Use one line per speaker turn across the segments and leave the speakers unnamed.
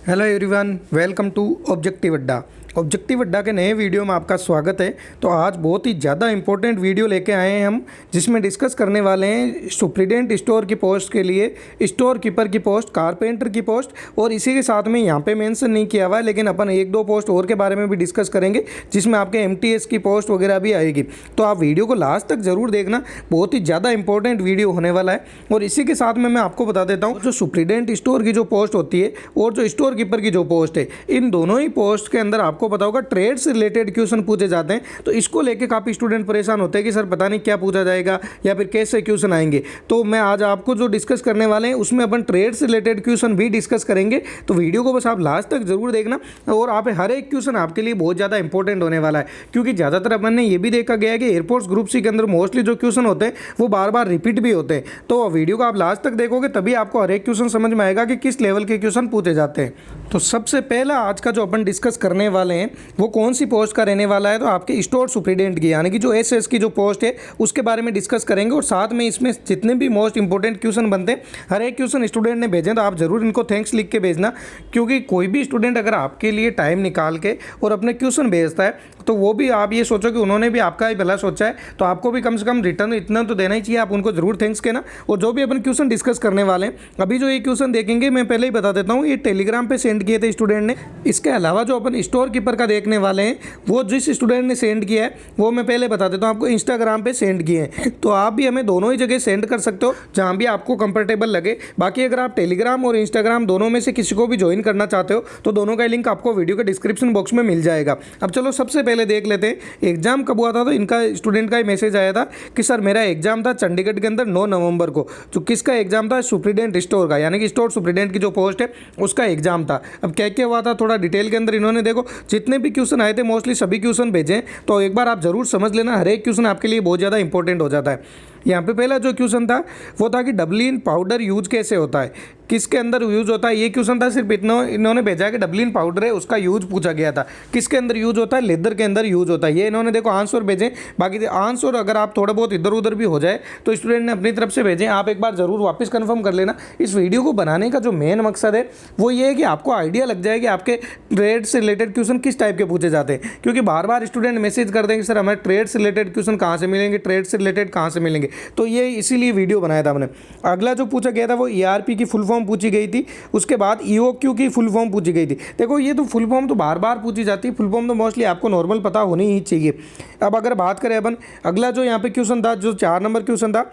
Hello everyone, welcome to objective Adda. Objective Adda के नए video में आपका स्वागत है। तो आज बहुत ही ज़्यादा इंपॉर्टेंट वीडियो लेके आए हैं हम, जिसमें डिस्कस करने वाले हैं सुप्रिटेंडेंट स्टोर की पोस्ट के लिए स्टोर कीपर की पोस्ट, कारपेंटर की पोस्ट, और इसी के साथ में यहाँ पे मेंशन नहीं किया हुआ है, लेकिन अपन एक दो पोस्ट और के बारे में भी डिस्कस करेंगे, जिसमें आपके MTS की पोस्ट वगैरह भी आएगी। तो आप वीडियो को लास्ट तक ज़रूर देखना, बहुत ही ज़्यादा इंपॉर्टेंट वीडियो होने वाला है। और इसी के साथ में मैं आपको बता देता हूँ, जो सुप्रिटेंडेंट स्टोर की जो पोस्ट होती है और जो स्टोर कीपर की जो पोस्ट है, इन दोनों ही पोस्ट के अंदर आपको पता होगा ट्रेड से रिलेटेड क्वेश्चन पूछे जाते हैं। तो इसको लेके काफ़ी स्टूडेंट परेशान होते हैं कि सर पता नहीं क्या पूछा जाएगा या फिर कैसे क्वेश्चन आएंगे। तो मैं आज आपको जो डिस्कस करने वाले हैं उसमें अपन ट्रेड से रिलेटेड क्वेश्चन भी डिस्कस करेंगे। तो वीडियो को बस आप लास्ट तक जरूर देखना, और आप हर एक क्वेश्चन आपके लिए बहुत ज़्यादा इंपॉर्टेंट होने वाला है, क्योंकि ज़्यादातर अपन ने ये भी देखा गया है कि एयरफोर्स ग्रुप सी के अंदर मोस्टली जो क्वेश्चन होते हैं वो बार बार रिपीट भी होते हैं। तो वीडियो को आप लास्ट तक देखोगे तभी आपको हर एक क्वेश्चन समझ में आएगा कि किस लेवल के क्वेश्चन पूछे जाते हैं। तो सबसे पहला आज का जो अपन डिस्कस करने वाले हैं वो कौन सी पोस्ट का रहने वाला है, तो आपके स्टोर सुप्रिटेंडेंट की, यानी कि जो SS की जो पोस्ट है उसके बारे में डिस्कस करेंगे। और साथ में इसमें जितने भी मोस्ट इंपॉर्टेंट क्वेश्चन बनते हैं, हर एक क्वेश्चन स्टूडेंट ने भेजें तो आप जरूर इनको थैंक्स लिख के भेजना, क्योंकि कोई भी स्टूडेंट अगर आपके लिए टाइम निकाल के और अपने क्वेश्चन भेजता है तो वो भी आप ये सोचो कि उन्होंने भी आपका ही भला सोचा है, तो आपको भी कम से कम रिटर्न इतना तो देना ही चाहिए। आप उनको जरूर थैंक्स कहना। और जो भी अपन क्वेश्चन डिस्कस करने वाले हैं, अभी जो ये क्वेश्चन देखेंगे मैं पहले ही बता देता हूँ, ये टेलीग्राम पे सेंड किए थे स्टूडेंट ने। इसके अलावा जो अपन स्टोर कीपर का देखने वाले हैं, वो जिस स्टूडेंट ने सेंड किया है वो मैं पहले बता देता हूँ आपको, इंस्टाग्राम पे सेंड किए हैं। तो आप भी हमें दोनों ही जगह सेंड कर सकते हो, जहाँ भी आपको कंफर्टेबल लगे। बाकी अगर आप टेलीग्राम और इंस्टाग्राम दोनों में से किसी को भी ज्वाइन करना चाहते हो तो दोनों का लिंक आपको वीडियो के डिस्क्रिप्शन बॉक्स में मिल जाएगा। अब चलो सबसे पहले देख लेते हैं एग्जाम कब हुआ था। तो इनका स्टूडेंट का ही मैसेज आया था कि सर मेरा एग्जाम था चंडीगढ़ के अंदर 9 नवंबर को। जो किसका एग्जाम था? सुप्रिटेंडेंट स्टोर का, यानी कि स्टोर सुप्रिटेंडेंट की जो पोस्ट है उसका एग्जाम था। अब क्या क्या हुआ था थोड़ा डिटेल के अंदर इन्होंने देखो, जितने भी क्वेश्चन आए थे मोस्टली सभी क्वेश्चन भेजे, तो एक बार आप जरूर समझ लेना, हर एक क्वेश्चन आपके लिए बहुत ज़्यादा इंपॉर्टेंट हो जाता है। यहाँ पे पहला जो क्वेश्चन था वो था कि डबलिन पाउडर यूज कैसे होता है, किसके अंदर यूज होता है, ये क्वेश्चन था। सिर्फ इतना इन्होंने भेजा कि डबलिन पाउडर है उसका यूज पूछा गया था, किसके अंदर यूज होता है, लेदर के अंदर यूज होता है। ये इन्होंने देखो आंसर भेजे। बाकी आंसर अगर आप थोड़ा बहुत इधर उधर भी हो जाए तो स्टूडेंट ने अपनी तरफ से भेजे, आप एक बार जरूर वापस कन्फर्म कर लेना। इस वीडियो को बनाने का जो मेन मकसद है वो ये है कि आपको आइडिया लग जाए कि आपके ट्रेड से रिलेटेड क्वेश्चन किस टाइप के पूछे जाते हैं, क्योंकि बार बार स्टूडेंट मैसेज कर देंगे सर हमें ट्रेड से रिलेटेड क्वेश्चन कहाँ से मिलेंगे, ट्रेड से रिलेटेड कहाँ से मिलेंगे। तो ये इसीलिए वीडियो बनाया था हमने। अगला जो पूछा गया था वो ERP की फुल फॉर्म पूछी गई थी, उसके बाद EOQ की फुल फॉर्म पूछी गई थी। देखो ये तो फुल फॉर्म तो बार बार पूछी जाती है, फुल फॉर्म तो मोस्टली आपको नॉर्मल पता होनी ही चाहिए। अब अगर बात करें अपन, अगला जो यहाँ पे क्वेश्चन था, जो 4 नंबर क्वेश्चन था,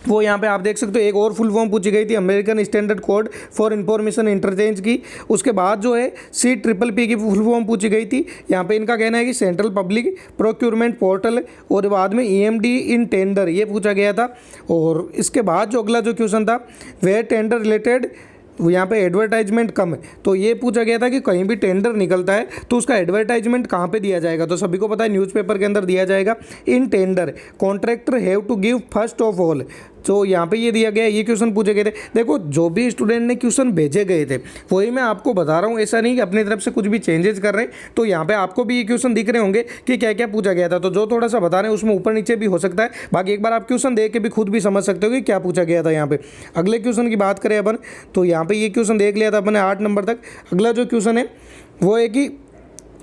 वो यहाँ पे आप देख सकते हो एक और फुल फॉर्म पूछी गई थी, American standard code for information interchange की। उसके बाद जो है CPPP की फुल फॉर्म पूछी गई थी। यहाँ पे इनका कहना है कि सेंट्रल पब्लिक प्रोक्योरमेंट पोर्टल, और बाद में EMD इन टेंडर ये पूछा गया था। और इसके बाद जो अगला जो क्वेश्चन था वेयर टेंडर रिलेटेड, यहाँ पे एडवर्टाइजमेंट कम है, तो ये पूछा गया था कि कहीं भी टेंडर निकलता है तो उसका एडवर्टाइजमेंट कहाँ पे दिया जाएगा। तो सभी को पता है न्यूज़पेपर के अंदर दिया जाएगा। In tender contractor have to give first of all, तो यहाँ पे ये दिया गया, ये क्वेश्चन पूछे गए थे। देखो जो भी स्टूडेंट ने क्वेश्चन भेजे गए थे वही मैं आपको बता रहा हूँ, ऐसा नहीं कि अपनी तरफ से कुछ भी चेंजेस कर रहे हैं। तो यहाँ पे आपको भी ये क्वेश्चन दिख रहे होंगे कि क्या क्या पूछा गया था, तो जो थोड़ा सा बता रहे हैं उसमें ऊपर नीचे भी हो सकता है। बाकी एक बार आप क्वेश्चन देख के भी खुद भी समझ सकते हो कि क्या पूछा गया था यहाँ पे। अगले क्वेश्चन की बात करें अपन, तो यहाँ पे ये क्वेश्चन देख लिया था अपन ने 8 नंबर तक। अगला जो क्वेश्चन है वो है कि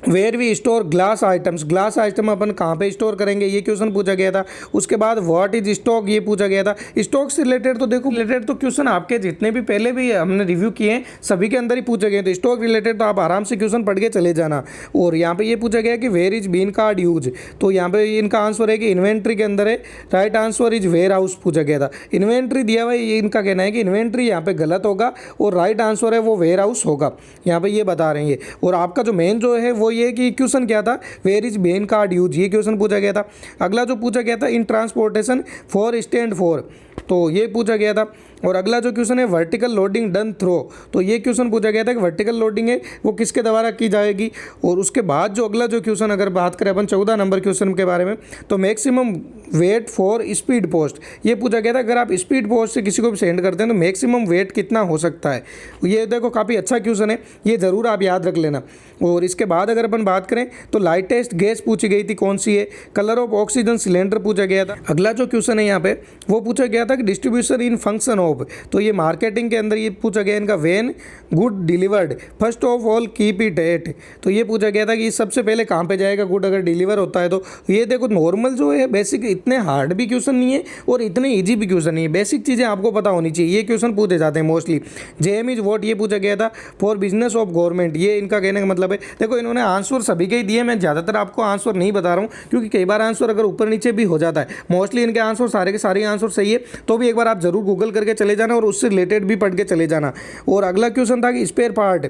where we store glass items, glass item अपन कहाँ पे स्टोर करेंगे, ये क्वेश्चन पूछा गया था। उसके बाद व्हाट इज स्टॉक, ये पूछा गया था। स्टॉक से रिलेटेड तो देखो, रिलेटेड तो क्वेश्चन आपके जितने भी पहले भी हमने रिव्यू किए हैं सभी के अंदर ही पूछे गए थे। स्टॉक रिलेटेड तो आप आराम से क्वेश्चन पढ़ के चले जाना। और यहाँ पे ये पूछा गया कि where is bin card use, तो यहाँ पे इनका आंसर है कि इन्वेंट्री के अंदर है। Right answer is warehouse पूछा गया था। इन्वेंट्री दिया हुआ है, ये इनका कहना है कि इन्वेंट्री यहाँ पे गलत होगा और राइट आंसर है वो वेयर हाउस होगा, यहाँ पे ये बता रहे हैं। और आपका जो मेन जो है वो ये कि क्वेश्चन क्या था, where is bin card use, ये क्वेश्चन पूछा गया था। अगला जो पूछा गया था in transportation for stand for, तो ये पूछा गया था। और अगला जो क्वेश्चन है वर्टिकल लोडिंग डन थ्रो, तो ये क्वेश्चन पूछा गया था कि वर्टिकल लोडिंग है वो किसके द्वारा की जाएगी। और उसके बाद जो अगला जो क्वेश्चन अगर बात करें अपन 14 नंबर क्वेश्चन के बारे में, तो maximum weight for speed post, ये पूछा गया था अगर आप स्पीड पोस्ट से किसी को भी सेंड करते हैं तो मैक्सिमम वेट कितना हो सकता है। ये देखो काफ़ी अच्छा क्वेश्चन है, ये ज़रूर आप याद रख लेना। और इसके बाद अगर अपन बात करें तो लाइटेस्ट गैस पूछी गई थी कौन सी है, कलर ऑफ ऑक्सीजन सिलेंडर पूछा गया था। अगला जो क्वेश्चन है यहाँ पे वो पूछा गया था कि distribution in function of, of, तो ये मार्केटिंग के अंदर ये पूछा गया इनका when good delivered first of all keep it at, तो ये पूछा गया था कि सबसे पहले कहाँ पे जाएगा गुड अगर डिलीवर होता है तो। ये देखो नॉर्मल जो है बेसिक, इतने हार्ड भी क्वेश्चन नहीं है और इतने ईजी भी क्वेश्चन नहीं है, बेसिक चीज़ें आपको पता होनी चाहिए। ये क्वेश्चन पूछे जाते हैं मोस्टली। जेएम इज वॉट ये पूछा गया था फॉर बिजनेस ऑफ गवर्नमेंट, ये इनका कहने का मतलब है। देखो इन्होंने आंसर सभी के ही दिए, मैं ज़्यादातर आपको आंसर नहीं बता रहा हूँ क्योंकि कई बार आंसर अगर ऊपर नीचे भी हो जाता है। मोस्टली इनके आंसर सारे के सारे आंसर सही है, तो भी एक बार आप जरूर गूगल करके चले जाना और उससे रिलेटेड भी पढ़ के चले जाना। और अगला क्वेश्चन था कि spare part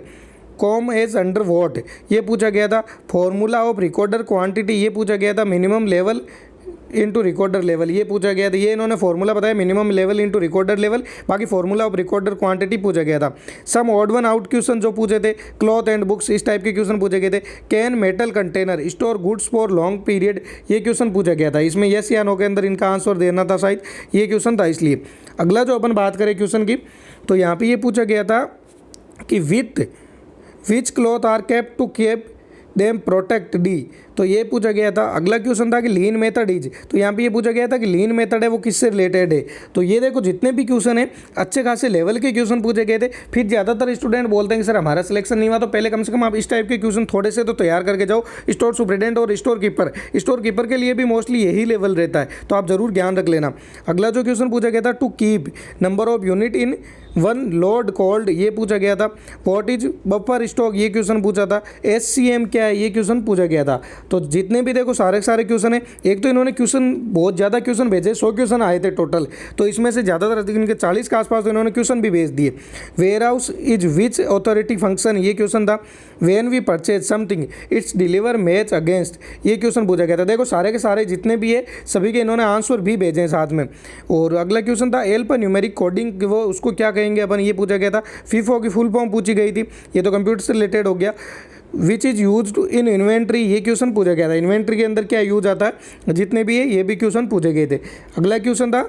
come as under what, ये पूछा गया था। फॉर्मूला ऑफ रिकॉर्डर क्वांटिटी, ये पूछा गया था। Minimum level into recorder level, ये पूछा गया था। ये इन्होंने फॉर्मूला बताया minimum level into recorder level, बाकी फॉर्मूला ऑफ रिकॉर्डर क्वांटिटी पूछा गया था। Some odd one out question जो पूछे थे, क्लॉथ एंड बुक्स, इस टाइप के क्वेश्चन पूछे गए थे। Can metal container store goods for long period, ये क्वेश्चन पूछा गया था। इसमें यस या नो के अंदर इनका आंसर देना था शायद, ये क्वेश्चन था इसलिए। अगला जो अपन बात करें क्वेश्चन की, तो यहाँ पर ये पूछा गया था कि which cloth are kept to keep them protected, तो ये पूछा गया था। अगला क्वेश्चन था कि लीन मेथड इज, तो यहाँ पे ये पूछा गया था कि लीन मेथड है वो किससे रिलेटेड है। तो ये देखो जितने भी क्वेश्चन है अच्छे खासे लेवल के क्वेश्चन पूछे गए थे। फिर ज़्यादातर स्टूडेंट बोलते हैं कि सर हमारा सिलेक्शन नहीं हुआ, तो पहले कम से कम आप इस टाइप के क्वेश्चन थोड़े से तो तैयार करके जाओ। स्टोर सुपरिटेंडेंट और स्टोर कीपर के लिए भी मोस्टली यही लेवल रहता है, तो आप जरूर ध्यान रख लेना। अगला जो क्वेश्चन पूछा गया था, to keep number of unit in one load cold, ये पूछा गया था। व्हाट इज बफर स्टॉक, ये क्वेश्चन पूछा था। SCM क्या है, ये क्वेश्चन पूछा गया था। तो जितने भी देखो सारे क्वेश्चन है, एक तो इन्होंने क्वेश्चन बहुत ज़्यादा क्वेश्चन भेजे, 100 क्वेश्चन आए थे टोटल, तो इसमें से ज़्यादातर इनके 40 के आसपास तो इन्होंने क्वेश्चन भी भेज दिए। Warehouse is which authority function, ये क्वेश्चन था। When we purchase something it's deliver match against, ये क्वेश्चन पूछा गया था। देखो सारे के सारे जितने भी है सभी के इन्होंने आंसर भी भेजे हैं साथ में। और अगला क्वेश्चन था एल्प न्यूमेरिक कोडिंग, वो उसको क्या कहेंगे अपन, ये पूछा गया था। फीफो की फुल फॉर्म पूछी गई थी, ये तो कंप्यूटर से रिलेटेड हो गया। Which is use in inventory, ये क्वेश्चन पूछा गया था। इन्वेंट्री के अंदर क्या यूज आता है, जितने भी है ये भी क्वेश्चन पूछे गए थे। अगला क्वेश्चन था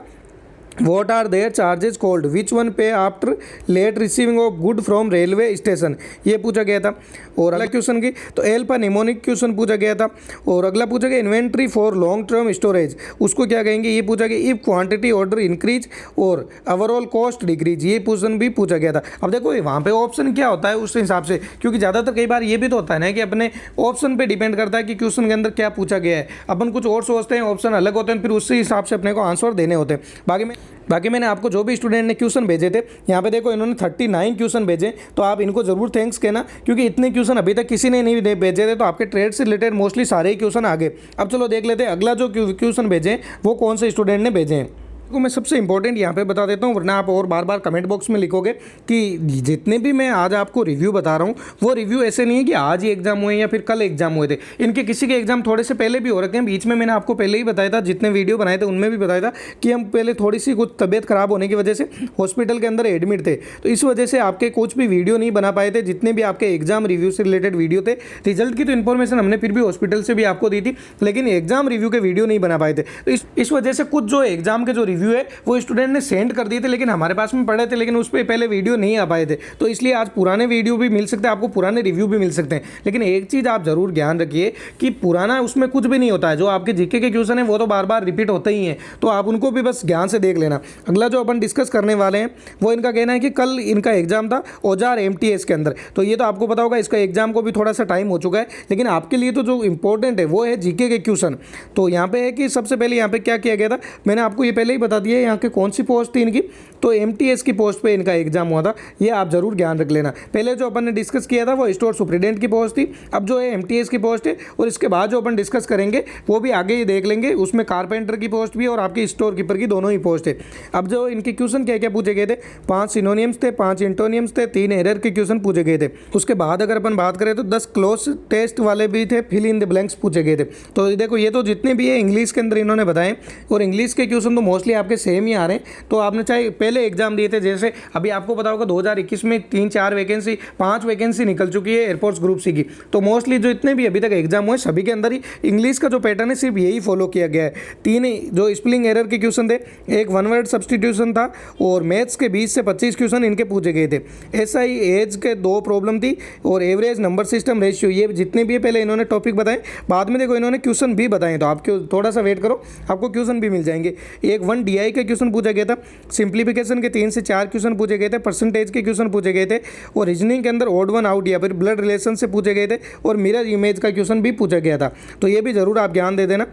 What are their charges called? Which one pay after late receiving of good from railway station? ये पूछा गया था। और अगला क्वेश्चन की तो एल्पा निमोनिक क्वेश्चन पूछा गया था। और अगला पूछा गया inventory for long term storage, उसको क्या कहेंगे, ये पूछा गया। इफ क्वांटिटी ऑर्डर इंक्रीज और ओवरऑल कॉस्ट डिक्रीज, ये क्वेश्चन भी पूछा गया था। अब देखो वहाँ पे ऑप्शन क्या होता है उस हिसाब से, क्योंकि ज़्यादातर कई बार ये भी तो होता है ना कि अपने ऑप्शन पे डिपेंड करता है कि क्वेश्चन के अंदर क्या पूछा गया है। अपन कुछ और सोचते हैं, ऑप्शन अलग होते हैं, फिर उसी हिसाब से अपने को आंसर देने होते हैं। बाकी मैंने आपको जो भी स्टूडेंट ने क्वेश्चन भेजे थे, यहाँ पे देखो इन्होंने 39 क्वेश्चन भेजे, तो आप इनको जरूर थैंक्स कहना, क्योंकि इतने क्वेश्चन अभी तक किसी ने नहीं भेजे थे। तो आपके ट्रेड से रिलेटेड मोस्टली सारे ही क्वेश्चन आ गए। अब चलो देख लेते हैं अगला जो क्वेश्चन भेजे वो कौन से स्टूडेंट ने भेजे हैं। को मैं सबसे इंपॉर्टेंट यहाँ पे बता देता हूँ, वरना आप और बार बार कमेंट बॉक्स में लिखोगे कि जितने भी मैं आज आपको रिव्यू बता रहा हूँ वो रिव्यू ऐसे नहीं है कि आज ही एग्जाम हुए या फिर कल एग्जाम हुए थे। इनके किसी के एग्जाम थोड़े से पहले भी हो रखे हैं, बीच में मैंने आपको पहले ही बताया था, जितने वीडियो बनाए थे उनमें भी बताया था कि हम पहले थोड़ी सी कुछ तबीयत खराब होने की वजह से हॉस्पिटल के अंदर एडमिट थे, तो इस वजह से आपके कुछ भी वीडियो नहीं बना पाए थे। जितने भी आपके एग्जाम रिव्यू से रिलेटेड वीडियो थे, रिजल्ट की तो इन्फॉर्मेशन हमने फिर भी हॉस्पिटल से भी आपको दी थी, लेकिन एग्जाम रिव्यू के वीडियो नहीं बना पाए थे। तो इस वजह से कुछ जो एग्जाम के जो रिव्यू है वो स्टूडेंट ने सेंड कर दिए थे, लेकिन हमारे पास में पड़े थे, लेकिन उस पर पहले वीडियो नहीं आ पाए थे। तो इसलिए आज पुराने वीडियो भी मिल सकते हैं आपको, पुराने रिव्यू भी मिल सकते हैं। लेकिन एक चीज़ आप जरूर ध्यान रखिए कि पुराना उसमें कुछ भी नहीं होता है। जो आपके जीके के क्वेश्चन है वो तो बार बार रिपीट होते ही हैं, तो आप उनको भी बस ध्यान से देख लेना। अगला जो अपन डिस्कस करने वाले हैं वो इनका कहना है कि कल इनका एग्जाम था औजार MTS के अंदर, तो ये तो आपको पता होगा, इसका एग्जाम को भी थोड़ा सा टाइम हो चुका है, लेकिन आपके लिए तो जो इंपॉर्टेंट है वो है जीके के क्वेश्चन। तो यहाँ पे है कि सबसे पहले यहाँ पे क्या किया गया था, मैंने आपको ये पहले ही बता दिया यहाँ के कौन सी पोस्ट थी इनकी, तो MTS की पोस्ट पे इनका एग्जाम हुआ था, ये आप जरूर ध्यान रख लेना। पहले जो अपन ने डिस्कस किया था वो स्टोर सुपरिटेंडेंट की पोस्ट थी, अब जो है MTS की पोस्ट है, और इसके बाद जो अपन डिस्कस करेंगे वो भी आगे ही देख लेंगे, उसमें कारपेंटर की पोस्ट भी और आपकी स्टोर कीपर की दोनों ही पोस्ट है। अब जो इनके क्वेश्चन क्या क्या पूछे गए थे, 5 सिनोनियम्स थे, 5 एंटोनियम्स थे, 3 एरर के क्वेश्चन पूछे गए थे। उसके बाद अगर अपन बात करें तो 10 क्लोज टेस्ट वाले भी थे, फिल इन द ब्लैंक्स पूछे गए थे। तो देखो ये तो जितने भी है इंग्लिश के अंदर इन्होंने बताए, और इंग्लिश के क्वेश्चन तो मोस्टली आपके सेम ही आ रहे हैं। तो आपने चाहे पहले एग्जाम दिए थे, जैसे अभी आपको पता होगा 2021 में 3-4 वैकेंसी 5 वैकेंसी निकल चुकी है एयरफोर्स ग्रुप सी की। तो मोस्टली जो इतने भी अभी तक एग्जाम हुए सभी के अंदर ही इंग्लिश का जो पैटर्न है सिर्फ यही फॉलो किया गया है। 3 जो स्पेलिंग एरर के क्वेश्चन थे, एक वन वर्ड सब्सटीट्यूशन था, और मैथ्स के 20 से 25 क्वेश्चन इनके पूछे गए थे। SI एज के 2 प्रॉब्लम थी, और एवरेज नंबर सिस्टम रेशियो, ये जितने भी है पहले इन्होंने टॉपिक बताए, बाद में देखो इन्होंने क्वेश्चन भी बताए। तो आप थोड़ा सा वेट करो, आपको क्वेश्चन भी मिल जाएंगे। एक 1 1 DI के क्वेश्चन पूछा गया था, सिंप्लीफिकेशन के 3 से 4 क्वेश्चन पूछे गए थे, परसेंटेज के क्वेश्चन पूछे गए थे और रीजनिंग के अंदर ऑड वन आउट या फिर ब्लड रिलेशन से पूछे गए थे और मिरर इमेज का क्वेश्चन भी पूछा गया था। तो ये भी ज़रूर आप ध्यान दे देना।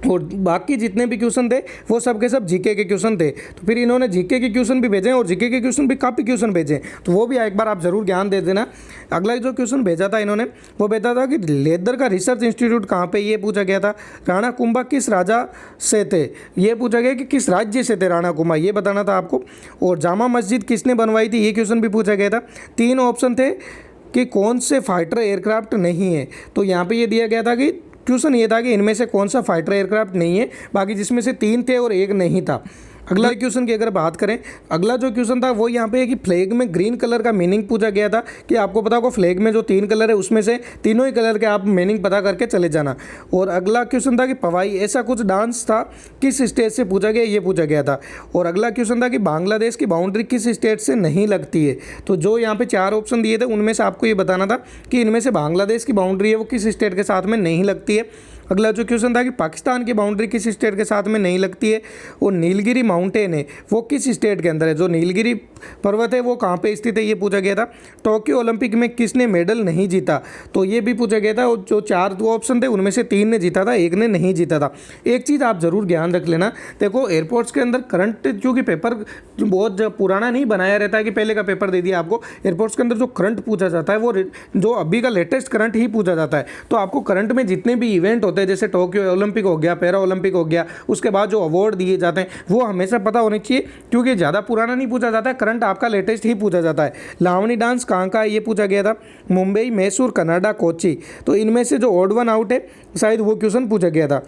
और बाकी जितने भी क्वेश्चन थे वो सब के सब जीके के क्वेश्चन थे। तो फिर इन्होंने जीके के क्वेश्चन भी भेजे और जीके के क्वेश्चन भी काफ़ी क्वेश्चन भेजे, तो वो भी एक बार आप ज़रूर ध्यान दे देना। अगला जो क्वेश्चन भेजा था इन्होंने वो भेजा था कि लेदर का रिसर्च इंस्टीट्यूट कहाँ पे, ये पूछा गया था। राणा कुंभा किस राजा से थे, ये पूछा गया कि किस राज्य से थे राणा कुंभा, ये बताना था आपको। और जामा मस्जिद किसने बनवाई थी, ये क्वेश्चन भी पूछा गया था। 3 ऑप्शन थे कि कौन से फाइटर एयरक्राफ्ट नहीं है, तो यहाँ पे ये दिया गया था कि क्वेश्चन ये था कि इनमें से कौन सा फाइटर एयरक्राफ्ट नहीं है, बाकी जिसमें से 3 थे और 1 नहीं था। अगला क्वेश्चन की अगर बात करें, अगला जो क्वेश्चन था वो यहाँ पे है कि फ्लैग में ग्रीन कलर का मीनिंग पूछा गया था कि आपको पता होगा फ्लैग में जो 3 कलर है उसमें से तीनों ही कलर के आप मीनिंग पता करके चले जाना। और अगला क्वेश्चन था कि पवाई ऐसा कुछ डांस था किस स्टेट से पूछा गया, ये पूछा गया था। और अगला क्वेश्चन था कि बांग्लादेश की बाउंड्री किस स्टेट से नहीं लगती है, तो जो यहाँ पे 4 ऑप्शन दिए थे उनमें से आपको ये बताना था कि इनमें से बांग्लादेश की बाउंड्री है वो किस स्टेट के साथ में नहीं लगती है। अगला जो क्वेश्चन था कि पाकिस्तान की बाउंड्री किस स्टेट के साथ में नहीं लगती है, और नीलगिरी माउंटेन है वो किस स्टेट के अंदर है, जो नीलगिरी पर्वत है वो कहाँ पे स्थित है, ये पूछा गया था। टोक्यो ओलंपिक में किसने मेडल नहीं जीता, तो ये भी पूछा गया था। और जो 4 ऑप्शन थे उनमें से 3 ने जीता था, 1 ने नहीं जीता था। एक चीज़ आप ज़रूर ध्यान रख लेना, देखो एयरपोर्ट्स के अंदर करंट क्योंकि पेपर बहुत पुराना नहीं बनाया रहता है कि पहले का पेपर दे दिया आपको, एयरपोर्ट्स के अंदर जो करंट पूछा जाता है वो जो अभी का लेटेस्ट करंट ही पूछा जाता है। तो आपको करंट में जितने भी इवेंट होते हैं जैसे टोक्यो ओलंपिक हो गया, पैरा ओलंपिक हो गया, उसके बाद जो अवार्ड दिए जाते हैं वो हमेशा पता होने चाहिए, क्योंकि ज़्यादा पुराना नहीं पूछा जाता है, करंट आपका लेटेस्ट ही पूछा जाता है। लावनी डांस कहाँ का है, ये पूछा गया था। मुंबई, मैसूर, कनाडा, कोची, तो इनमें से जो ऑड वन आउट है शायद वो क्वेश्चन पूछा गया था।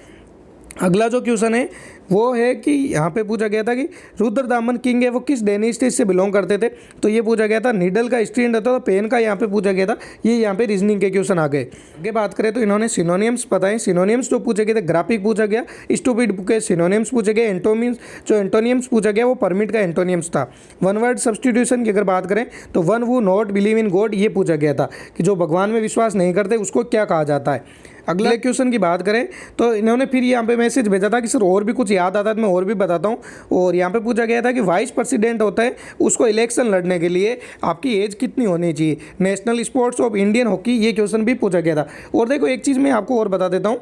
अगला जो क्वेश्चन है वो है कि यहाँ पे पूछा गया था कि रुद्रदामन किंग है वो किस डायनेस्टी से बिलोंग करते थे, तो ये पूछा गया था। नीडल का स्ट्रीन रहता था, पेन का यहाँ पे पूछा गया था। ये यहाँ पे रीजनिंग के क्वेश्चन आ गए। आगे बात करें तो इन्होंने सिनोनियम्स बताएं, सिनोनियम्स जो पूछे गए थे ग्राफिक पूछा गया, स्टूपिड के सिनोनियम्स पूछे गए, एंटोनियम्स जो एंटोनियम्स पूछा गया वो परमिट का एंटोनियम्स था। वन वर्ड सब्सटीट्यूशन की अगर बात करें तो वन वो नॉट बिलीव इन गॉड, ये पूछा गया था कि जो भगवान में विश्वास नहीं करते उसको क्या कहा जाता है। अगले क्वेश्चन की बात करें तो इन्होंने फिर यहाँ पे मैसेज भेजा था कि सर और भी कुछ याद आता है तो मैं और भी बताता हूँ। और यहाँ पे पूछा गया था कि वाइस प्रेसिडेंट होता है उसको इलेक्शन लड़ने के लिए आपकी एज कितनी होनी चाहिए। National sports of Indian hockey, ये क्वेश्चन भी पूछा गया था। और देखो एक चीज़ मैं आपको और बता देता हूँ,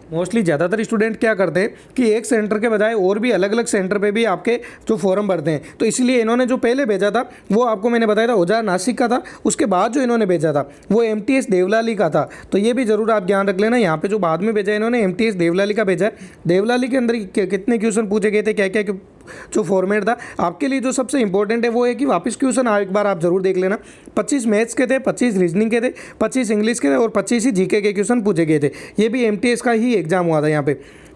मोस्टली ज़्यादातर स्टूडेंट क्या करते हैं कि एक सेंटर के बजाय और भी अलग अलग सेंटर पे भी आपके जो फॉर्म भरते हैं, तो इसलिए इन्होंने जो पहले भेजा था वो आपको मैंने बताया था औजार नासिक का था, उसके बाद जो इन्होंने भेजा था वो MTS देवलाली का था। तो ये भी ज़रूर आप ध्यान रख लेना। यहाँ पे जो बाद में भेजा है इन्होंने MTS देवलाली का भेजा है। देवलाली के अंदर कितने क्वेश्चन पूछे गए थे, क्या क्या जो फॉर्मेट था आपके लिए जो सबसे इंपॉर्टेंट है वो है कि वापस क्वेश्चन एक बार आप जरूर देख लेना। 25 मैथ्स के थे, 25 रीजनिंग के थे, 25 इंग्लिश के थे और 25 ही जीके के क्वेश्चन पूछे गए थे। ये भी MTS का ही एग्जाम हुआ था।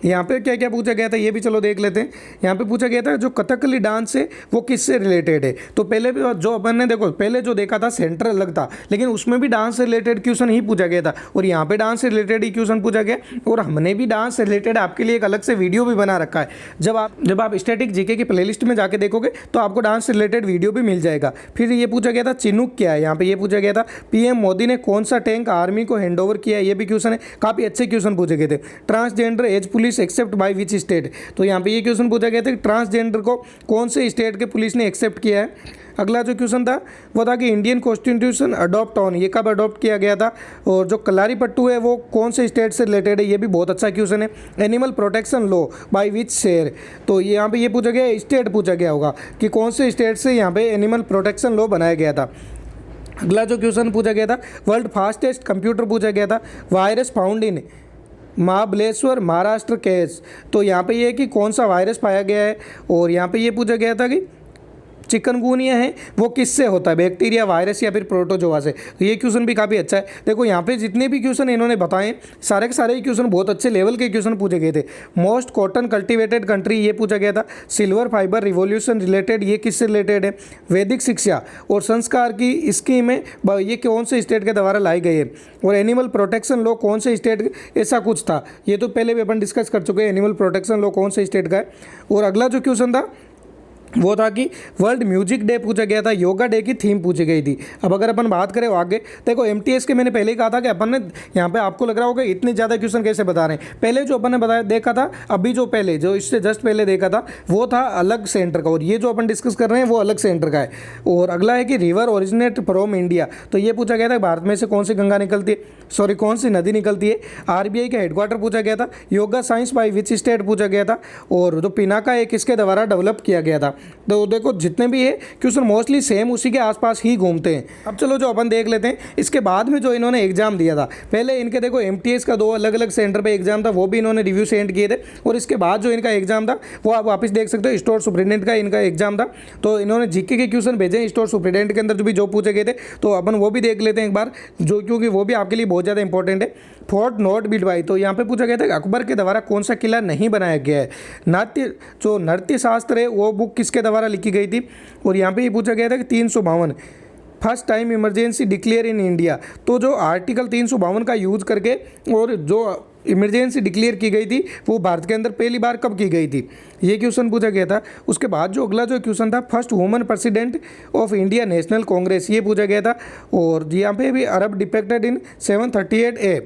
यहाँ पे क्या क्या पूछा गया था ये भी चलो देख लेते हैं। यहाँ पे पूछा गया था जो कथकली डांस है वो किससे रिलेटेड है, तो पहले जो अपन ने देखो पहले जो देखा था सेंटर अलग था, लेकिन उसमें भी डांस से रिलेटेड क्वेश्चन ही पूछा गया था और यहाँ पे डांस से रिलेटेड ही क्वेश्चन पूछा गया। और हमने भी डांस से रिलेटेड आपके लिए एक अलग से वीडियो भी बना रखा है। जब आप स्टैटिक जीके की प्लेलिस्ट में जाके देखोगे तो आपको डांस से रिलेटेड वीडियो भी मिल जाएगा। फिर ये पूछा गया था चिनूक क्या है, यहाँ पे ये पूछा गया था PM मोदी ने कौन सा टैंक आर्मी को हैंडओवर किया है, ये भी क्वेश्चन है। काफ़ी अच्छे क्वेश्चन पूछे गए थे। Transgender as police accept by which state, तो यहाँ पे ये क्वेश्चन पूछा गया था कि ट्रांसजेंडर को कौन से स्टेट के पुलिस ने एक्सेप्ट किया है। अगला जो क्वेश्चन था वो था कि इंडियन कॉन्स्टिट्यूशन अडॉप्ट ऑन, ये कब अडॉप्ट किया गया था, और जो कलारी पट्टू है वो कौन से स्टेट से रिलेटेड है, ये भी बहुत अच्छा क्वेश्चन है। Animal protection law by which share, तो ये यहाँ पे ये पूछा गया स्टेट पूछा गया होगा कि कौन से स्टेट से यहाँ पे एनिमल प्रोटेक्शन लॉ बनाया गया था। अगला जो क्वेश्चन पूछा गया था वर्ल्ड फास्टेस्ट कंप्यूटर पूछा गया था। Virus found in Mahabaleshwar Maharashtra case, तो यहाँ पे ये है कि कौन सा वायरस पाया गया है। और यहाँ पे ये पूछा गया था कि चिकनगुनिया है वो किससे होता है, बैक्टीरिया, वायरस या फिर प्रोटोजोआ से। तो ये क्वेश्चन भी काफ़ी अच्छा है। देखो यहाँ पे जितने भी क्वेश्चन इन्होंने बताए सारे के सारे ही क्वेश्चन बहुत अच्छे लेवल के क्वेश्चन पूछे गए थे। मोस्ट कॉटन कल्टिवेटेड कंट्री, ये पूछा गया था। सिल्वर फाइबर रिवॉल्यूशन रिलेटेड, ये किससे रिलेटेड है। वैदिक शिक्षा और संस्कार की स्कीम है ये कौन से स्टेट के द्वारा लाई गई है। और एनिमल प्रोटेक्शन लॉ कौन से स्टेट, ऐसा कुछ था, ये तो पहले भी अपन डिस्कस कर चुके हैं एनिमल प्रोटेक्शन लॉ कौन से स्टेट का है। और अगला जो क्वेश्चन था वो था कि वर्ल्ड म्यूजिक डे पूछा गया था, योगा डे की थीम पूछी गई थी। अब अगर अपन बात करें आगे, देखो एमटीएस के मैंने पहले ही कहा था कि अपन ने यहाँ पे आपको लग रहा होगा इतने ज़्यादा क्वेश्चन कैसे बता रहे हैं। पहले जो अपन ने बताया देखा था, अभी जो पहले जो इससे जस्ट पहले देखा था वो था अलग सेंटर का, और ये जो अपन डिस्कस कर रहे हैं वो अलग सेंटर का है। और अगला है कि रिवर ओरिजिनेट फ्रॉम इंडिया, तो ये पूछा गया था भारत में से कौन सी गंगा निकलती है, सॉरी कौन सी नदी निकलती है। आरबीआई का हेडक्वार्टर पूछा गया था। Yoga science by which state पूछा गया था। और जो पिनाका है किसके द्वारा डेवलप किया गया था। तो देखो जितने भी है क्वेश्चन मोस्टली सेम उसी के आसपास ही घूमते हैं। अब चलो जो अपन देख लेते हैं इसके बाद में जो इन्होंने एग्जाम दिया था, पहले इनके देखो एमटीएस का 2 अलग अलग सेंटर पे एग्जाम था, वो भी इन्होंने रिव्यू सेंड किए थे। और इसके बाद जो इनका एग्जाम था वो आप वापस देख सकते हो, स्टोर सुपरिटेंडेंट का इनका एग्जाम था। तो इन्होंने जीके के क्वेश्चन भेजे स्टोर सुपरिटेंडेंट के अंदर जो भी जो पूछे गए थे, तो अपन वो भी देख लेते हैं एक बार, जो क्योंकि वो भी आपके लिए बहुत ज़्यादा इंपॉर्टेंट है। फोर्ट नॉट बिल्ड बाय, तो यहाँ पे पूछा गया था कि अकबर के द्वारा कौन सा किला नहीं बनाया गया है। नृत्य शास्त्र है वो बुक किसके द्वारा लिखी गई थी। और यहाँ पे ये पूछा गया था कि 352 first time emergency declare in India, तो जो आर्टिकल 352 का यूज़ करके और जो इमरजेंसी डिक्लेयर की गई थी वो भारत के अंदर पहली बार कब की गई थी, ये क्वेश्चन पूछा गया था। उसके बाद जो अगला जो क्वेश्चन था, first women president of India National Congress, ये पूछा गया था। और यहाँ पे भी Arab depicted in 738 A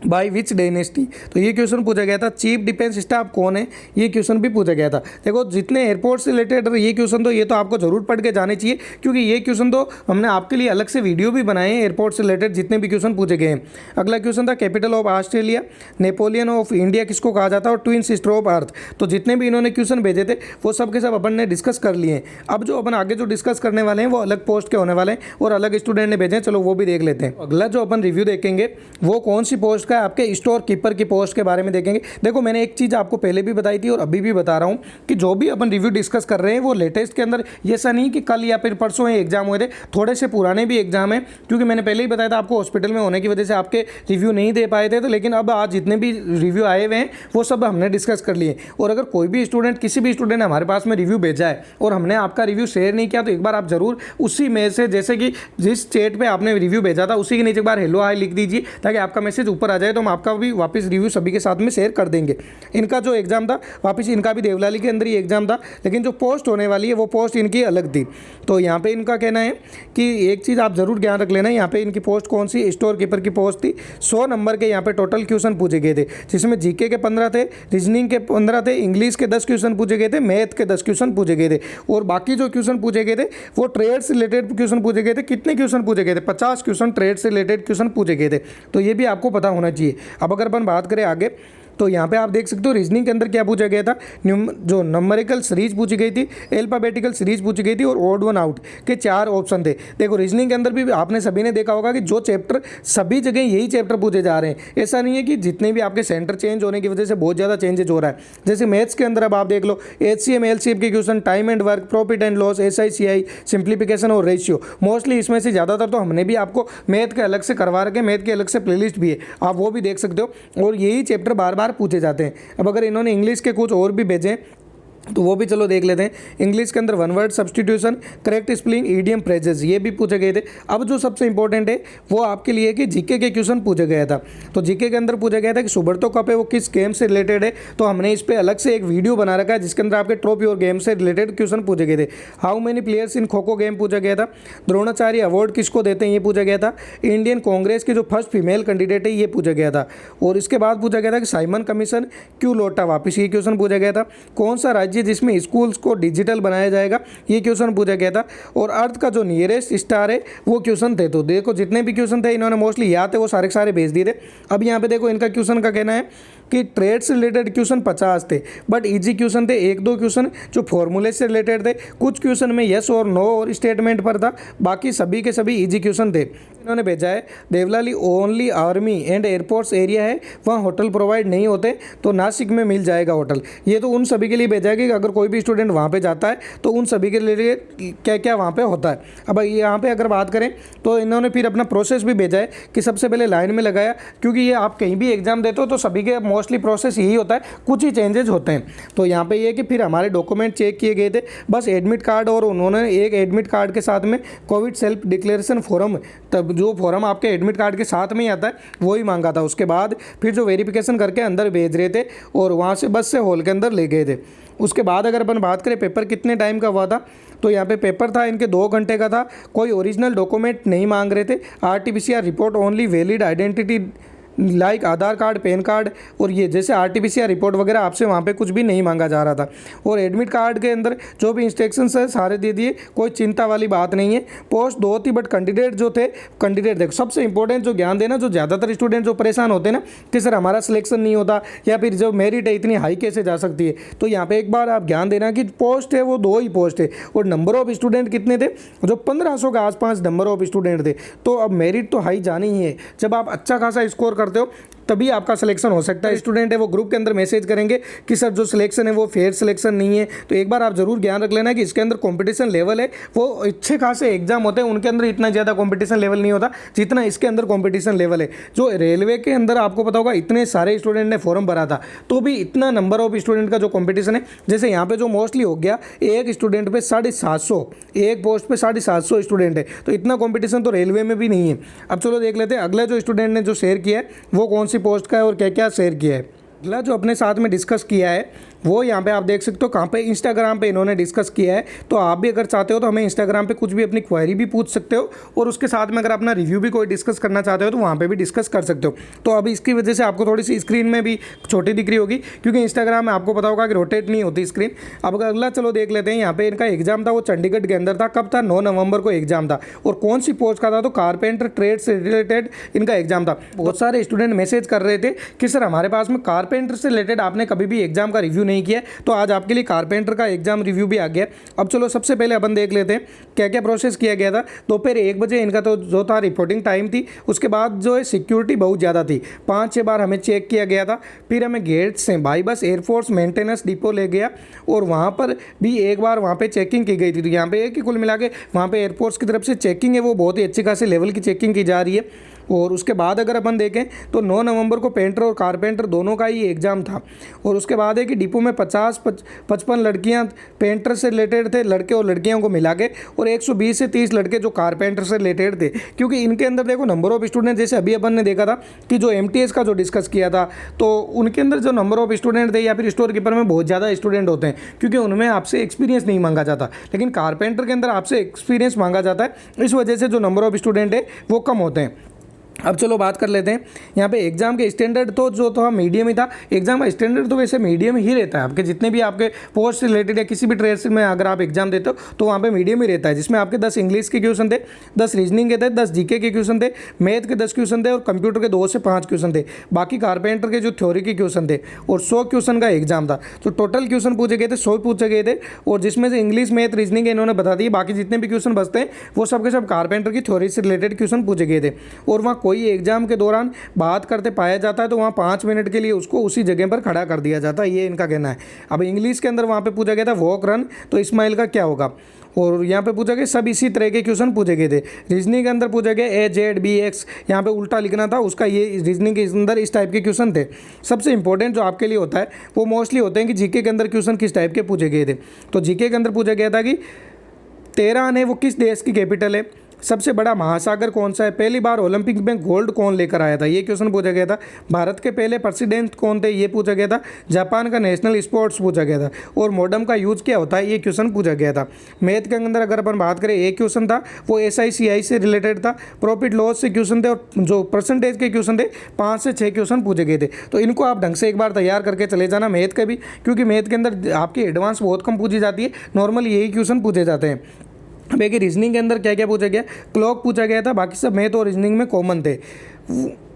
by which dynasty, तो ये क्वेश्चन पूछा गया था। चीफ डिफेंस स्टाफ कौन है, ये क्वेश्चन भी पूछा गया था। देखो जितने एयरपोर्ट से रिलेटेड ये क्वेश्चन तो ये तो आपको जरूर पढ़ के जाने चाहिए, क्योंकि ये क्वेश्चन तो हमने आपके लिए अलग से वीडियो भी बनाए हैं एयरपोर्ट से रिलेटेड जितने भी क्वेश्चन पूछे गए हैं। अगला क्वेश्चन था capital of Australia, Napoleon of India किसको कहा जाता है, और ट्विन सिस्टर ऑफ अर्थ। तो जितने भी इन्होंने क्वेश्चन भेजे थे वो सब के सब अपन ने डिस्कस कर लिए हैं। अब जो अपन आगे जो डिस्कस करने वाले हैं वो अलग पोस्ट के होने वाले हैं और अलग स्टूडेंट ने भेजे हैं, चलो वो भी देख लेते हैं। अगला जो अपन रिव्यू देखेंगे वो कौन सी पोस्ट का है, आपके स्टोर कीपर की पोस्ट के बारे में देखेंगे। देखो मैंने एक चीज़ आपको पहले भी बताई थी और अभी भी बता रहा हूँ कि जो भी अपन रिव्यू डिस्कस कर रहे हैं वो लेटेस्ट के अंदर, ये ऐसा नहीं कि कल या फिर परसों एग्जाम हुए थे, थोड़े से पुराने भी एग्जाम है। क्योंकि मैंने पहले ही बताया था आपको हॉस्पिटल में होने की वजह से आपके रिव्यू नहीं दे पाए थे, तो लेकिन अब आज जितने भी रिव्यू आए हुए हैं वो सब हमने डिस्कस कर लिए। और अगर कोई भी स्टूडेंट किसी भी स्टूडेंट ने हमारे पास में रिव्यू भेजा है और हमने आपका रिव्यू शेयर नहीं किया, तो एक बार आप जरूर उसी में से, जैसे कि जिस चैट पे आपने रिव्यू भेजा था उसी के नीचे एक बार हेलो हाय लिख दीजिए, ताकि आपका मैसेज ऊपर आ जाए, तो हम आपका भी वापस रिव्यू सभी के साथ में शेयर कर देंगे। इनका जो एग्जाम था वापस इनका भी देवलाली के अंदर ही एग्जाम था, लेकिन जो पोस्ट होने वाली है वो पोस्ट इनकी अलग थी। तो यहाँ पे इनका कहना है कि एक चीज़ आप जरूर ध्यान रख लेना, यहाँ पे इनकी पोस्ट कौन सी, स्टोर कीपर की पोस्ट थी। 100 नंबर के यहाँ पे टोटल क्वेश्चन पूछे गए थे, जिसमें जीके के 15 थे, रीजनिंग के 15 थे, इंग्लिश के 10 क्वेश्चन पूछे गए थे, मैथ के 10 क्वेश्चन पूछे गए थे। और बाकी जो क्वेश्चन पूछे गए थे वो ट्रेड से रिलेटेड क्वेश्चन पूछे गए थे। कितने क्वेश्चन पूछे गए थे, 50 क्वेश्चन ट्रेड से रिलेटेड क्वेश्चन पूछे गए थे। तो ये भी आपको पता होना चाहिए। अब अगर अपन बात करें आगे, तो यहाँ पे आप देख सकते हो रीजनिंग के अंदर क्या पूछा गया था, जो नंबरिकल सीरीज पूछी गई थी, एल्फाबेटिकल सीरीज पूछी गई थी और ओड वन आउट के 4 ऑप्शन थे। देखो रीजनिंग के अंदर भी आपने सभी ने देखा होगा कि जो चैप्टर सभी जगह यही चैप्टर पूछे जा रहे हैं। ऐसा नहीं है कि जितने भी आपके सेंटर चेंज होने की वजह से बहुत ज़्यादा चेंजेज हो रहा है। जैसे मैथ्स के अंदर अब आप देख लो HCM LCM के question, time and work, profit and loss, SICI, simplification और रेशियो, मोस्टली इसमें से ज़्यादातर तो हमने भी आपको मैथ के अलग से करवा रखे, मैथ के अलग से प्लेलिस्ट भी है, आप वो भी देख सकते हो। और यही चैप्टर बार बार पूछे जाते हैं। अब अगर इन्होंने इंग्लिश के कुछ और भी भेजे तो वो भी चलो देख लेते हैं। इंग्लिश के अंदर one word substitution, correct spelling, idiom, phrases, ये भी पूछे गए थे। अब जो सबसे इंपॉर्टेंट है वो आपके लिए कि जीके के क्वेश्चन पूछे गया था। तो जीके के अंदर पूछा गया था कि सुब्रतो कप है वो किस गेम से रिलेटेड है, तो हमने इस पर अलग से एक वीडियो बना रखा है जिसके अंदर आपके ट्रॉफी और गेम से रिलेटेड क्वेश्चन पूछे गए थे। How many players in kho kho game पूछा गया था। द्रोणाचार्य अवार्ड किसको देते हैं, ये पूछा गया था। इंडियन कांग्रेस की जो फर्स्ट फीमेल कैंडिडेट है ये पूछा गया था। और इसके बाद पूछा गया था कि साइमन कमीशन क्यों लौटा वापस, ये क्वेश्चन पूछा गया था। कौन सा राज्य जिसमें स्कूल को डिजिटल बनाया जाएगा, ये क्वेश्चन पूछा गया था। और अर्थ का जो नियरेस्ट स्टार है वो क्वेश्चन थे। तो देखो जितने भी क्वेश्चन थे इन्होंने मोस्टली याद थे वो सारे सारे भेज दिए थे। अब यहाँ पे देखो इनका क्वेश्चन का कहना है कि ट्रेड से रिलेटेड क्वेश्चन 50 थे, बट इजी क्वेश्चन थे 1-2 क्वेश्चन जो फॉर्मूले से रिलेटेड थे। कुछ क्वेश्चन में यस और नो और स्टेटमेंट पर था, बाकी सभी के सभी इजी क्वेश्चन थे। इन्होंने भेजा है Devlali only army and airports area है, वहाँ होटल प्रोवाइड नहीं होते, तो नासिक में मिल जाएगा होटल। ये तो उन सभी के लिए भेजा है कि अगर कोई भी स्टूडेंट वहाँ पे जाता है तो उन सभी के लिए क्या क्या वहाँ पे होता है। अब यहाँ पे अगर बात करें तो इन्होंने फिर अपना प्रोसेस भी भेजा है कि सबसे पहले लाइन में लगाया, क्योंकि ये आप कहीं भी एग्जाम देते हो तो सभी के मोस्टली प्रोसेस यही होता है, कुछ ही चेंजेस होते हैं। तो यहाँ पे ये कि फिर हमारे डॉक्यूमेंट चेक किए गए थे, बस एडमिट कार्ड, और उन्होंने एक एडमिट कार्ड के साथ में कोविड सेल्फ डिक्लेरेशन फॉर्म तब जो फॉर्म आपके एडमिट कार्ड के साथ में ही आता है वो ही मांगा था। उसके बाद फिर जो वेरिफिकेशन करके अंदर भेज रहे थे और वहाँ से बस से हॉल के अंदर ले गए थे। उसके बाद अगर अपन बात करें पेपर कितने टाइम का हुआ था, तो यहाँ पे पेपर था इनके 2 घंटे का था। कोई ओरिजिनल डॉक्यूमेंट नहीं मांग रहे थे, RT-PCR report only, valid identity like Aadhaar card, PAN card और ये जैसे RT-PCR रिपोर्ट वगैरह आपसे वहाँ पे कुछ भी नहीं मांगा जा रहा था। और एडमिट कार्ड के अंदर जो भी इंस्ट्रक्शंस है सारे दे दिए, कोई चिंता वाली बात नहीं है। पोस्ट 2 थी बट कैंडिडेट जो थे, कैंडिडेट देखो सबसे इंपॉर्टेंट जो ज्ञान देना, जो ज़्यादातर स्टूडेंट जो परेशान होते हैं ना कि सर हमारा सिलेक्शन नहीं होता या फिर जो मेरिट है इतनी हाई कैसे जा सकती है, तो यहाँ पर एक बार आप ज्ञान देना कि पोस्ट है वो 2 ही पोस्ट है और नंबर ऑफ स्टूडेंट कितने थे, जो 1500 के आसपास नंबर ऑफ स्टूडेंट थे। तो अब मेरिट तो हाई जानी ही है। जब आप अच्छा खासा स्कोर करते हो तभी आपका सिलेक्शन हो सकता है। स्टूडेंट है वो ग्रुप के अंदर मैसेज करेंगे कि सर जो सिलेक्शन है वो फेयर सिलेक्शन नहीं है। तो एक बार आप जरूर ज्ञान रख लेना कि इसके अंदर कंपटीशन लेवल है वो अच्छे खासे एग्जाम होते हैं, उनके अंदर इतना ज़्यादा कंपटीशन लेवल नहीं होता जितना इसके अंदर कंपटीशन लेवल है। जो रेलवे के अंदर आपको पता होगा इतने सारे स्टूडेंट ने फॉर्म भरा था तो भी इतना नंबर ऑफ स्टूडेंट का जो कॉम्पिटिशन है, जैसे यहाँ पे जो मोस्टली हो गया एक स्टूडेंट पे 750, एक पोस्ट पे 750 स्टूडेंट है, तो इतना कॉम्पिटिशन तो रेलवे में भी नहीं है। अब चलो देख लेते हैं अगला जो स्टूडेंट ने जो शेयर किया है वो कौन सी पोस्ट का है और क्या क्या शेयर किया है। अगला जो अपने साथ में डिस्कस किया है वो यहाँ पे आप देख सकते हो कहाँ पे, इंस्टाग्राम पे इन्होंने डिस्कस किया है। तो आप भी अगर चाहते हो तो हमें इंस्टाग्राम पे कुछ भी अपनी क्वेरी भी पूछ सकते हो और उसके साथ में अगर अपना रिव्यू भी कोई डिस्कस करना चाहते हो तो वहाँ पे भी डिस्कस कर सकते हो। तो अभी इसकी वजह से आपको थोड़ी सी स्क्रीन में भी छोटी दिख रही होगी क्योंकि इंस्टाग्राम में आपको पता होगा कि रोटेट नहीं होती स्क्रीन। अब अगला चलो देख लेते हैं। यहाँ पे इनका एग्जाम था वो चंडीगढ़ के अंदर था। कब था? 9 नवंबर को एग्जाम था। और कौन सी पोस्ट का था? तो कारपेंटर ट्रेड से रिलेटेड इनका एग्जाम था। बहुत सारे स्टूडेंट मैसेज कर रहे थे कि सर हमारे पास में कारपेंटर से रिलेटेड आपने कभी भी एग्जाम का रिव्यू नहीं किया, तो आज आपके लिए कारपेंटर का एग्जाम रिव्यू भी आ गया। अब चलो सबसे पहले अपन देख लेते हैं क्या क्या प्रोसेस किया गया था। दोपहर 1 बजे इनका तो जो था रिपोर्टिंग टाइम थी। उसके बाद जो है सिक्योरिटी बहुत ज़्यादा थी, 5-6 बार हमें चेक किया गया था। फिर हमें गेट से by bus air force maintenance depot ले गया और वहाँ पर भी एक बार वहाँ पे चेकिंग की गई थी। तो यहाँ पे है कि कुल मिला के वहाँ पे एयरफोर्स की तरफ से चेकिंग है वो बहुत ही अच्छी खासी लेवल की चेकिंग की जा रही है। और उसके बाद अगर अपन देखें तो 9 नवंबर को पेंटर और कारपेंटर दोनों का ही एग्ज़ाम था। और उसके बाद है कि डिपो में 50-55 लड़कियां पेंटर से रिलेटेड थे, लड़के और लड़कियों को मिला के, और 120 से 30 लड़के जो कारपेंटर से रिलेटेड थे। क्योंकि इनके अंदर देखो नंबर ऑफ स्टूडेंट, जैसे अभी अपन ने देखा था कि जो MTS का जो डिस्कस किया था तो उनके अंदर जो नंबर ऑफ स्टूडेंट थे या फिर स्टोर कीपर में बहुत ज़्यादा स्टूडेंट होते हैं क्योंकि उनमें आपसे एक्सपीरियंस नहीं मांगा जाता। लेकिन कारपेंटर के अंदर आपसे एक्सपीरियंस मांगा जाता है, इस वजह से जो नंबर ऑफ स्टूडेंट है वो कम होते हैं। अब चलो बात कर लेते हैं यहाँ पे एग्जाम के स्टैंडर्ड। तो जो था मीडियम ही था। एग्जाम का स्टैंडर्ड तो वैसे मीडियम ही रहता है आपके जितने भी आपके पोस्ट से रिलेटेड या किसी भी ट्रेड में अगर आप एग्जाम देते हो तो वहाँ पे मीडियम ही रहता है, जिसमें आपके 10 इंग्लिश के क्वेश्चन थे, 10 रीजनिंग के थे, 10 GK के क्वेश्चन थे, मैथ के 10 क्वेश्चन थे और कंप्यूटर के 2 से 5 क्वेश्चन थे। बाकी कारपेंटर के जो थ्योरी के क्वेश्चन थे और 100 क्वेश्चन का एग्जाम था। तो टोटल क्वेश्चन पूछे गए थे 100 पूछे गए थे और जिसमें से इंग्लिश मैथ रीजनिंग इन्होंने बता दिए। बाकी जितने भी क्वेश्चन बचते हैं वो सब के सब कारपेंटर की थ्योरी से रिलेटेड क्वेश्चन पूछे गए थे। और वहाँ कोई एग्जाम के दौरान बात करते पाया जाता है तो वहाँ 5 मिनट के लिए उसको उसी जगह पर खड़ा कर दिया जाता है, ये इनका कहना है। अब इंग्लिश के अंदर वहाँ पे पूछा गया था वॉक रन, तो इस्माइल का क्या होगा। और यहाँ पे पूछा गया सब इसी तरह के क्वेश्चन पूछे गए थे। रीजनिंग के अंदर पूछा गया AZBX, यहाँ पे उल्टा लिखना था उसका, ये रीजनिंग के अंदर इस टाइप के क्वेश्चन थे। सबसे इंपॉर्टेंट जो आपके लिए होता है वो मोस्टली होते हैं कि GK के अंदर क्वेश्चन किस टाइप के पूछे गए थे। तो GK के अंदर पूछा गया था कि तेहरान है वो किस देश की कैपिटल है, सबसे बड़ा महासागर कौन सा है, पहली बार ओलंपिक में गोल्ड कौन लेकर आया था, ये क्वेश्चन पूछा गया था। भारत के पहले प्रेसिडेंट कौन थे, ये पूछा गया था। जापान का नेशनल स्पोर्ट्स पूछा गया था। और मॉडम का यूज क्या होता है, ये क्वेश्चन पूछा गया था। मैथ के अंदर अगर अपन बात करें एक क्वेश्चन था वो SICI से रिलेटेड था। प्रॉफिट लॉस से क्वेश्चन थे और जो परसेंटेज के क्वेश्चन थे 5 से 6 क्वेश्चन पूछे गए थे। तो इनको आप ढंग से एक बार तैयार करके चले जाना मैथ का भी, क्योंकि मैथ के अंदर आपकी एडवांस बहुत कम पूछी जाती है, नॉर्मल यही क्वेश्चन पूछे जाते हैं। अब एक रीजनिंग के अंदर क्या क्या पूछा गया, क्लॉक पूछा गया था, बाकी सब मैथ और रीजनिंग में कॉमन थे।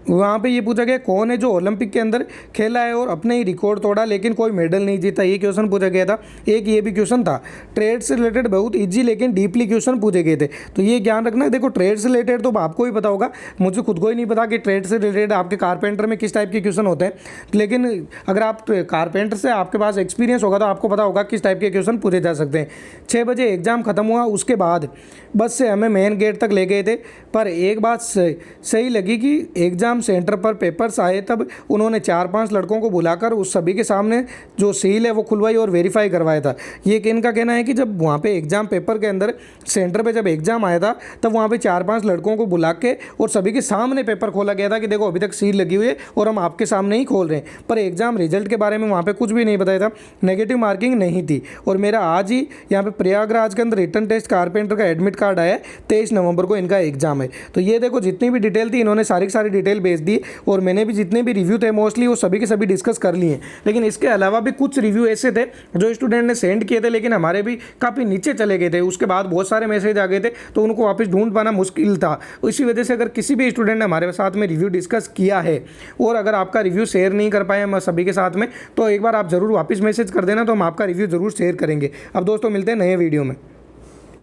वहाँ पे ये पूछा गया कौन है जो ओलंपिक के अंदर खेला है और अपने ही रिकॉर्ड तोड़ा लेकिन कोई मेडल नहीं जीता, ये क्वेश्चन पूछा गया था। एक ये भी क्वेश्चन था। ट्रेड से रिलेटेड बहुत इजी लेकिन डीपली क्वेश्चन पूछे गए थे, तो ये ज्ञान रखना। देखो ट्रेड से रिलेटेड तो आपको ही पता होगा, मुझे खुद को ही नहीं पता कि ट्रेड से रिलेटेड आपके कारपेंटर में किस टाइप के क्वेश्चन होते हैं। लेकिन अगर आप कारपेंटर से आपके पास एक्सपीरियंस होगा तो आपको पता होगा किस टाइप के क्वेश्चन पूछे जा सकते हैं। 6 बजे एग्जाम खत्म हुआ, उसके बाद बस से हमें मेन गेट तक ले गए थे। पर एक बात सही लगी कि एग्जाम एग्ज़ाम सेंटर पर पेपर्स आए तब उन्होंने 4-5 लड़कों को बुलाकर उस सभी के सामने जो सील है वो खुलवाई और वेरीफाई करवाया था। ये इनका कहना है कि जब वहाँ पे एग्ज़ाम पेपर के अंदर सेंटर पे जब एग्ज़ाम आया था तब वहाँ पे 4-5 लड़कों को बुला के और सभी के सामने पेपर खोला गया था कि देखो अभी तक सील लगी हुई है और हम आपके सामने ही खोल रहे हैं, पर एग्ज़ाम रिजल्ट के बारे में वहाँ पे कुछ भी नहीं बताया था, नेगेटिव मार्किंग नहीं थी। और मेरा आज ही यहाँ पे प्रयागराज के अंदर रिटन टेस्ट कारपेंटर का एडमिट कार्ड आया, 23 नवंबर को इनका एग्ज़ाम है। तो ये देखो जितनी भी डिटेल थी इन्होंने सारी की सारी डिटेल भेज दी और मैंने भी जितने भी रिव्यू थे मोस्टली वो सभी के सभी डिस्कस कर लिए। लेकिन इसके अलावा भी कुछ रिव्यू ऐसे थे जो स्टूडेंट ने सेंड किए थे लेकिन हमारे भी काफ़ी नीचे चले गए थे, उसके बाद बहुत सारे मैसेज आ गए थे तो उनको वापस ढूंढ पाना मुश्किल था। इसी वजह से अगर किसी भी स्टूडेंट ने हमारे साथ में रिव्यू डिस्कस किया है और अगर आपका रिव्यू शेयर नहीं कर पाए हम सभी के साथ में, तो एक बार आप ज़रूर वापस मैसेज कर देना, तो हम आपका रिव्यू ज़रूर शेयर करेंगे। अब दोस्तों मिलते हैं नए वीडियो में।